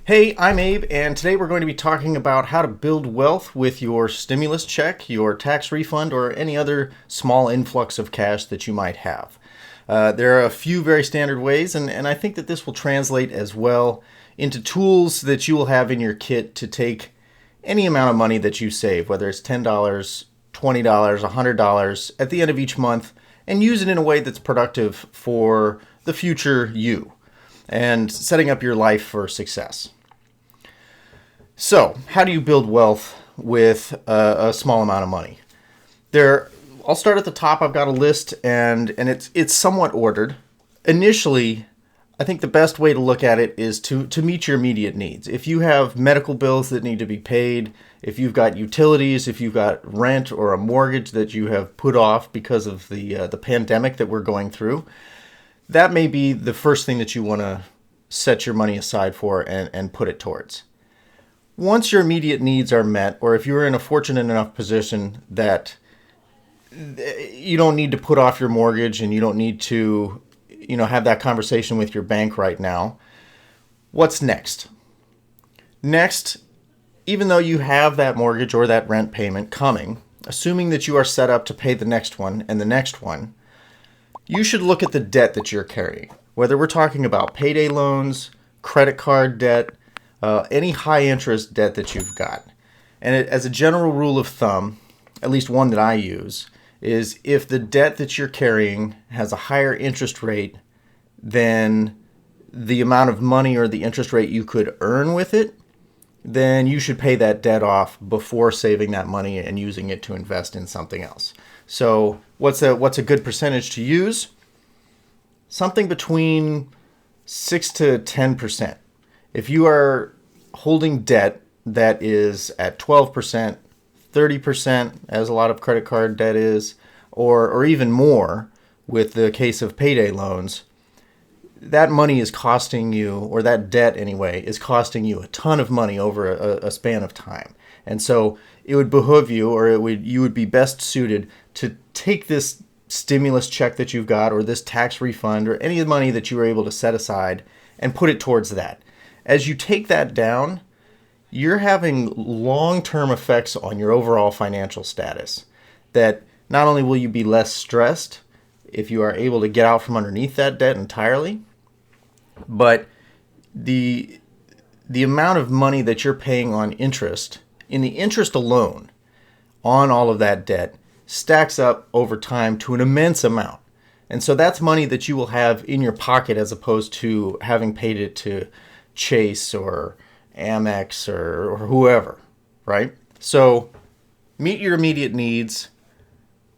Hey, I'm Abe, and today we're going to be talking about how to build wealth with your stimulus check, your tax refund, or any other small influx of cash that you might have. There are a few very standard ways, and I think that this will translate as well into tools that you will have in your kit to take any amount of money that you save, whether it's $10, $20, $100, at the end of each month, and use it in a way that's productive for the future you and setting up your life for success. So, how do you build wealth with a small amount of money? I'll start at the top. I've got a list, and it's somewhat ordered. Initially, I think the best way to look at it is to meet your immediate needs. If you have medical bills that need to be paid, if you've got utilities, if you've got rent or a mortgage that you have put off because of the pandemic that we're going through, that may be the first thing that you want to set your money aside for and put it towards. Once your immediate needs are met, or if you're in a fortunate enough position that you don't need to put off your mortgage and you don't need to, have that conversation with your bank right now, what's next? Next, even though you have that mortgage or that rent payment coming, assuming that you are set up to pay the next one and the next one, you should look at the debt that you're carrying. Whether we're talking about payday loans, credit card debt, any high interest debt that you've got. And as a general rule of thumb, at least one that I use, is if the debt that you're carrying has a higher interest rate than the amount of money or the interest rate you could earn with it, then you should pay that debt off before saving that money and using it to invest in something else. So what's a good percentage to use? Something between 6 to 10%. If you are holding debt that is at 12%, 30%, as a lot of credit card debt is, or even more with the case of payday loans, that money is costing you, or that debt anyway, is costing you a ton of money over a span of time. And so it would behoove you, or you would be best suited to take this stimulus check that you've got, or this tax refund, or any of the money that you were able to set aside and put it towards that. As you take that down, you're having long-term effects on your overall financial status. That not only will you be less stressed if you are able to get out from underneath that debt entirely, but the amount of money that you're paying on interest, in the interest alone on all of that debt, stacks up over time to an immense amount. And so that's money that you will have in your pocket as opposed to having paid it to Chase or Amex or whoever, right? So meet your immediate needs,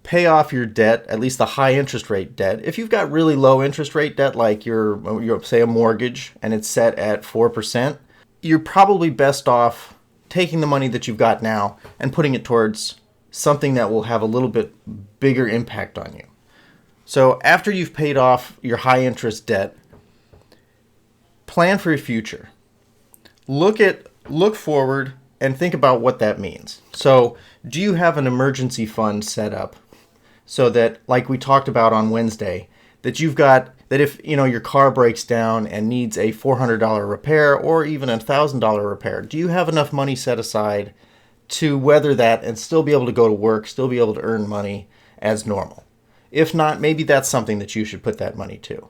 pay off your debt, at least the high interest rate debt. If you've got really low interest rate debt, like your say a mortgage, and it's set at 4%, you're probably best off taking the money that you've got now and putting it towards something that will have a little bit bigger impact on you. So after you've paid off your high interest debt, plan for your future. Look forward and think about what that means. So, do you have an emergency fund set up so that, like we talked about on Wednesday, that you've got that if your car breaks down and needs a $400 repair or even a $1,000 repair, do you have enough money set aside to weather that and still be able to go to work, still be able to earn money as normal? If not, maybe that's something that you should put that money to.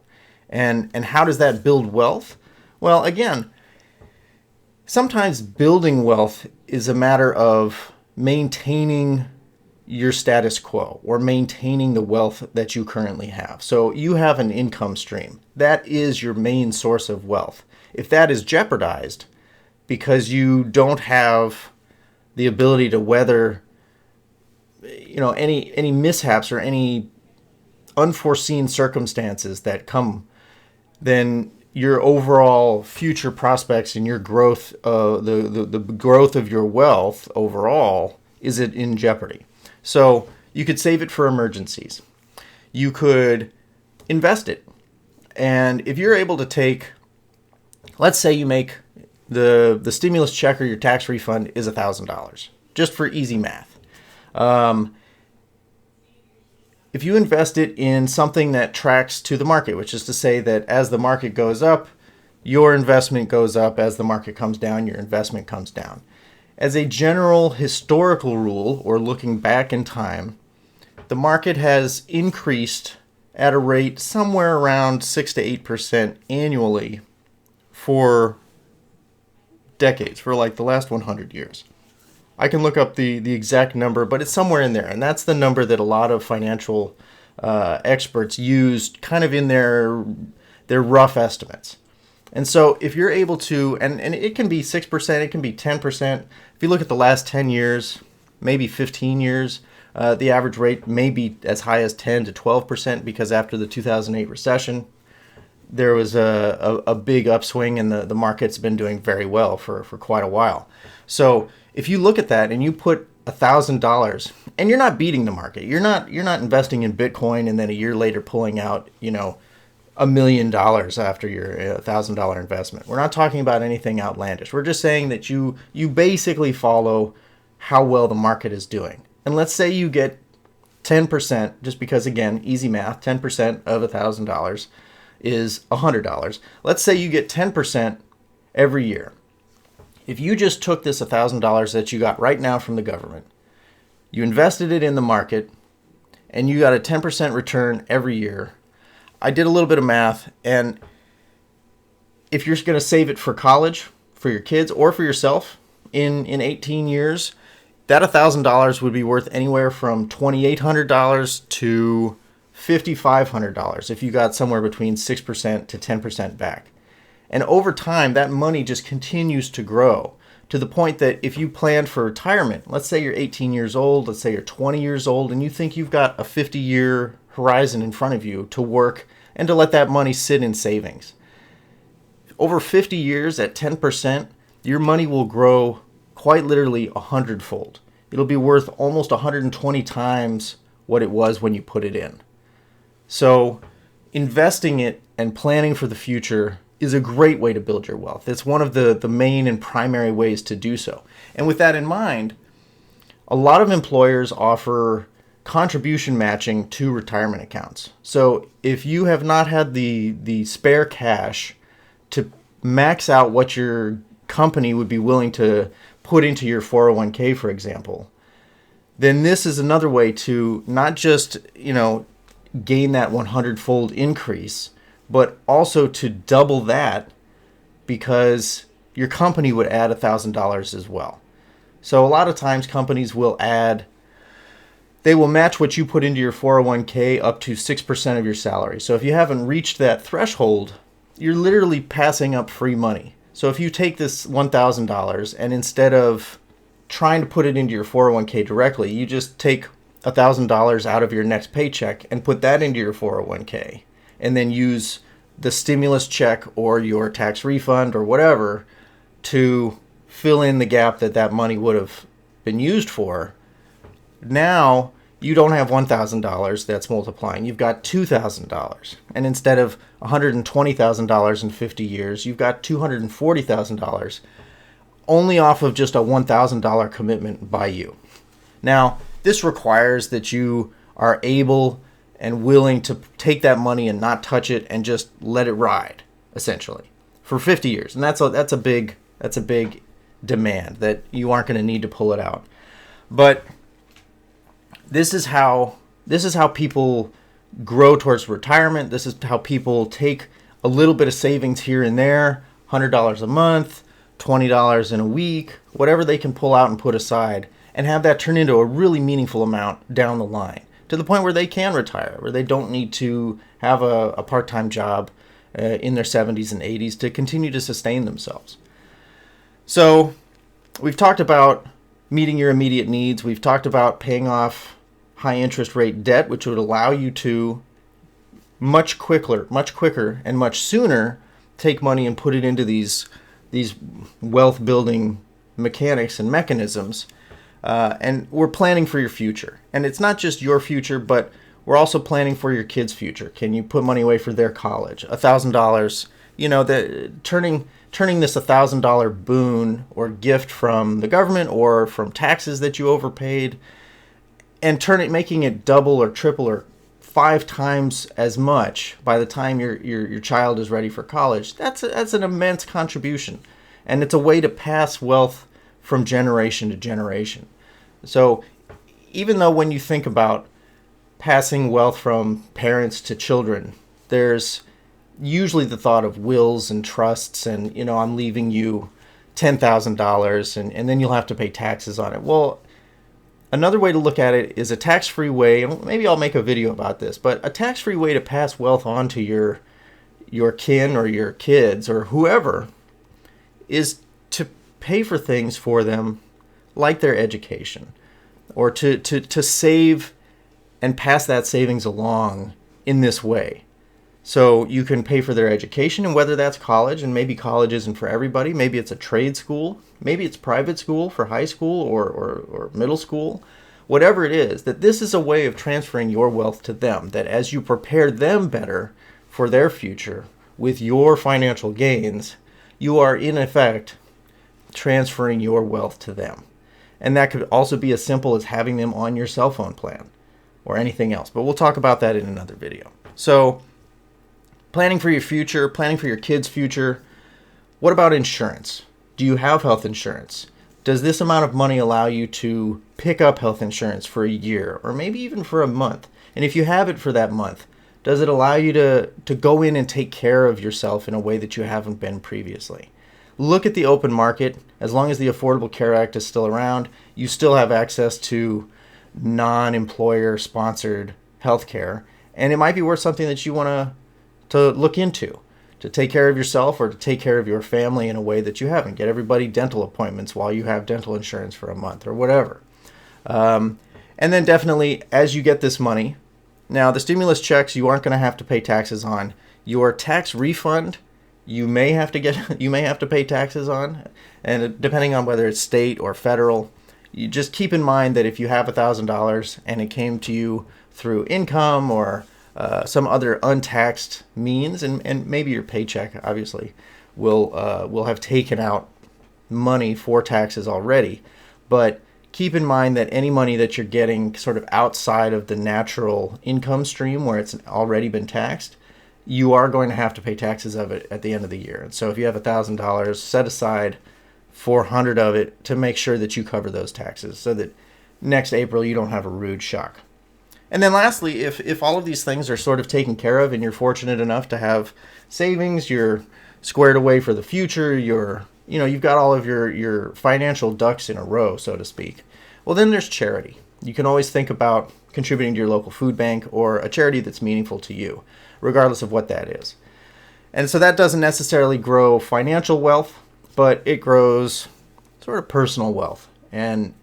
And how does that build wealth? Well, again, sometimes building wealth is a matter of maintaining your status quo or maintaining the wealth that you currently have. So you have an income stream. That is your main source of wealth. If that is jeopardized because you don't have the ability to weather any mishaps or any unforeseen circumstances that come, then your overall future prospects and your growth, the growth of your wealth overall, is it in jeopardy. So you could save it for emergencies. You could invest it. And if you're able to take, let's say you make the stimulus check or your tax refund is $1,000, just for easy math. If you invest it in something that tracks to the market, which is to say that as the market goes up, your investment goes up. As the market comes down, your investment comes down. As a general historical rule, or looking back in time, the market has increased at a rate somewhere around 6 to 8% annually for decades, for like the last 100 years. I can look up the exact number, but it's somewhere in there. And that's the number that a lot of financial experts used kind of in their rough estimates. And so if you're able to, and it can be 6%, it can be 10%. If you look at the last 10 years, maybe 15 years, the average rate may be as high as 10 to 12%, because after the 2008 recession, there was a big upswing, and the market's been doing very well for quite a while. So if you look at that and you put $1,000, and you're not beating the market, you're not investing in Bitcoin and then a year later pulling out, $1 million after your $1,000 investment. We're not talking about anything outlandish. We're just saying that you basically follow how well the market is doing. And let's say you get 10%, just because, again, easy math, 10% of $1,000 is $100. Let's say you get 10% every year. If you just took this $1,000 that you got right now from the government, you invested it in the market, and you got a 10% return every year. I did a little bit of math, and if you're going to save it for college, for your kids, or for yourself in 18 years, that $1,000 would be worth anywhere from $2,800 to $5,500 if you got somewhere between 6% to 10% back. And over time, that money just continues to grow to the point that if you planned for retirement, let's say you're 18 years old, let's say you're 20 years old, and you think you've got a 50-year horizon in front of you to work and to let that money sit in savings. Over 50 years at 10%, your money will grow quite literally 100-fold. It'll be worth almost 120 times what it was when you put it in. So investing it and planning for the future is a great way to build your wealth. It's one of the main and primary ways to do so. And with that in mind, a lot of employers offer contribution matching to retirement accounts. So if you have not had the spare cash to max out what your company would be willing to put into your 401k, for example, then this is another way to not just, gain that 100-fold increase, but also to double that, because your company would add $1,000 as well. So a lot of times companies will match what you put into your 401k up to 6% of your salary. So if you haven't reached that threshold, you're literally passing up free money. So if you take this $1,000 and instead of trying to put it into your 401k directly, you just take $1,000 out of your next paycheck and put that into your 401k, and then use the stimulus check or your tax refund or whatever to fill in the gap that money would have been used for. Now you don't have $1,000 that's multiplying. You've got $2,000. And instead of $120,000 in 50 years, you've got $240,000 only off of just a $1,000 commitment by you. Now, this requires that you are able and willing to take that money and not touch it and just let it ride, essentially, for 50 years. And that's a big demand that you aren't going to need to pull it out. But this is how people grow towards retirement. This is how people take a little bit of savings here and there, $100 a month, $20 in a week, whatever they can pull out and put aside, and have that turn into a really meaningful amount down the line, to the point where they can retire, where they don't need to have a part-time job in their 70s and 80s to continue to sustain themselves. So we've talked about meeting your immediate needs. We've talked about paying off high interest rate debt, which would allow you to much quicker and much sooner take money and put it into these wealth building mechanics and mechanisms. And we're planning for your future. And it's not just your future, but we're also planning for your kids' future. Can you put money away for their college? $1,000, turning this $1,000 boon or gift from the government or from taxes that you overpaid, and making it double or triple or 5 times as much by the time your child is ready for college. That's an immense contribution, and it's a way to pass wealth from generation to generation. So even though when you think about passing wealth from parents to children, there's usually the thought of wills and trusts and, I'm leaving you $10,000 and then you'll have to pay taxes on it. Well, another way to look at it is a tax-free way, and maybe I'll make a video about this, but a tax-free way to pass wealth on to your kin or your kids or whoever is to pay for things for them like their education, or to save and pass that savings along in this way. So you can pay for their education, and whether that's college, and maybe college isn't for everybody, maybe it's a trade school, maybe it's private school for high school or middle school, whatever it is, that this is a way of transferring your wealth to them, that as you prepare them better for their future with your financial gains, you are in effect transferring your wealth to them. And that could also be as simple as having them on your cell phone plan or anything else. But we'll talk about that in another video. So planning for your future, planning for your kids' future. What about insurance? Do you have health insurance? Does this amount of money allow you to pick up health insurance for a year or maybe even for a month? And if you have it for that month, does it allow you to go in and take care of yourself in a way that you haven't been previously? Look at the open market. As long as the Affordable Care Act is still around, you still have access to non-employer sponsored health care. And it might be worth something that you want to look into, to take care of yourself or to take care of your family in a way that you haven't. Get everybody dental appointments while you have dental insurance for a month or whatever. And then definitely, as you get this money, now the stimulus checks you aren't going to have to pay taxes on. Your tax refund you may have to pay taxes on, and depending on whether it's state or federal, you just keep in mind that if you have $1,000 and it came to you through income or some other untaxed means, and maybe your paycheck obviously will have taken out money for taxes already, but keep in mind that any money that you're getting sort of outside of the natural income stream where it's already been taxed, you are going to have to pay taxes of it at the end of the year. And so if you have $1,000, set aside $400 of it to make sure that you cover those taxes so that next April you don't have a rude shock. And then lastly, if all of these things are sort of taken care of and you're fortunate enough to have savings, you're squared away for the future, you've got all of your financial ducks in a row, so to speak, well, then there's charity. You can always think about contributing to your local food bank or a charity that's meaningful to you, regardless of what that is. And so that doesn't necessarily grow financial wealth, but it grows sort of personal wealth. And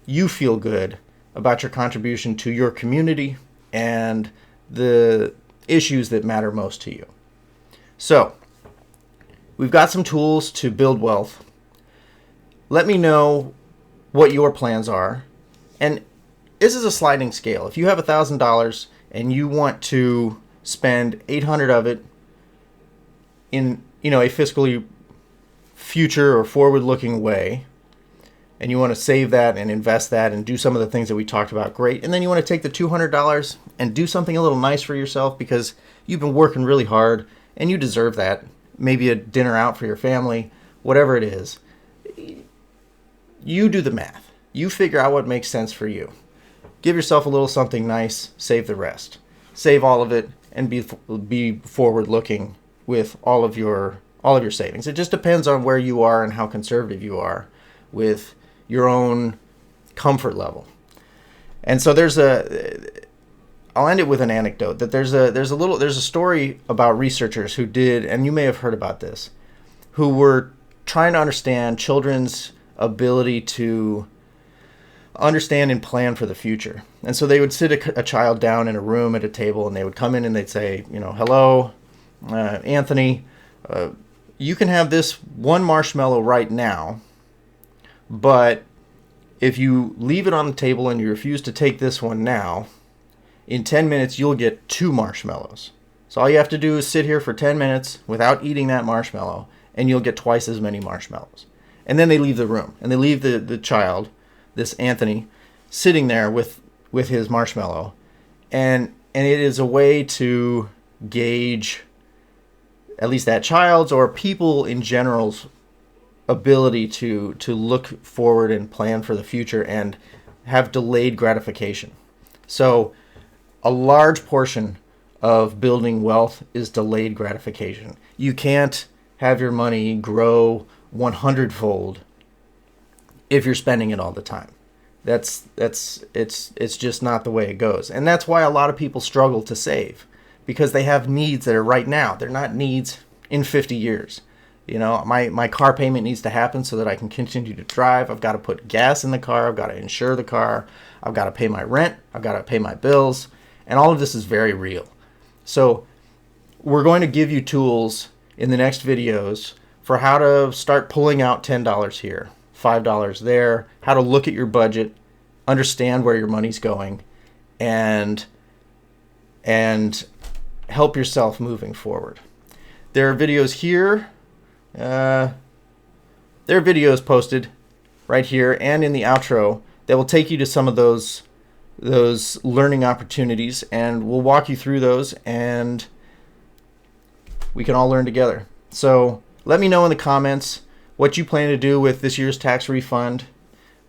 you feel good about your contribution to your community and the issues that matter most to you. So we've got some tools to build wealth. Let me know what your plans are. And this is a sliding scale. If you have $1,000 and you want to spend $800 of it in a fiscally future or forward-looking way, and you want to save that and invest that and do some of the things that we talked about, great. And then you want to take the $200 and do something a little nice for yourself because you've been working really hard and you deserve that. Maybe a dinner out for your family, whatever it is. You do the math. You figure out what makes sense for you. Give yourself a little something nice, save the rest. Save all of it and be forward-looking with all of your savings. It just depends on where you are and how conservative you are with your own comfort level. And so I'll end it with an anecdote that there's a story about researchers who did, and you may have heard about this, who were trying to understand children's ability to understand and plan for the future. And so they would sit a child down in a room at a table, and they would come in and they'd say, hello, Anthony, you can have this one marshmallow right now, but if you leave it on the table and you refuse to take this one now, in 10 minutes you'll get 2 marshmallows. So all you have to do is sit here for 10 minutes without eating that marshmallow, and you'll get twice as many marshmallows. And then they leave the room, and they leave the child, this Anthony, sitting there with his marshmallow. And And it is a way to gauge at least that child's or people in general's ability to look forward and plan for the future and have delayed gratification. So a large portion of building wealth is delayed gratification. You can't have your money grow 100-fold if you're spending it all the time. It's just not the way it goes. And that's why a lot of people struggle to save, because they have needs that are right now. They're not needs in 50 years. You know, my car payment needs to happen so that I can continue to drive. I've got to put gas in the car. I've got to insure the car. I've got to pay my rent. I've got to pay my bills. And all of this is very real. So we're going to give you tools in the next videos for how to start pulling out $10 here, $5 there, how to look at your budget, understand where your money's going, and help yourself moving forward. There are videos here. There are videos posted right here and in the outro that will take you to some of those learning opportunities, and we'll walk you through those, and we can all learn together. So let me know in the comments what you plan to do with this year's tax refund,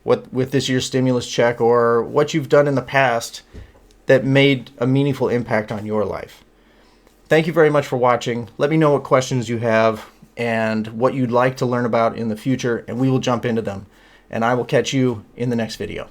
with this year's stimulus check, or what you've done in the past that made a meaningful impact on your life. Thank you very much for watching. Let me know what questions you have and what you'd like to learn about in the future, and we will jump into them. And I will catch you in the next video.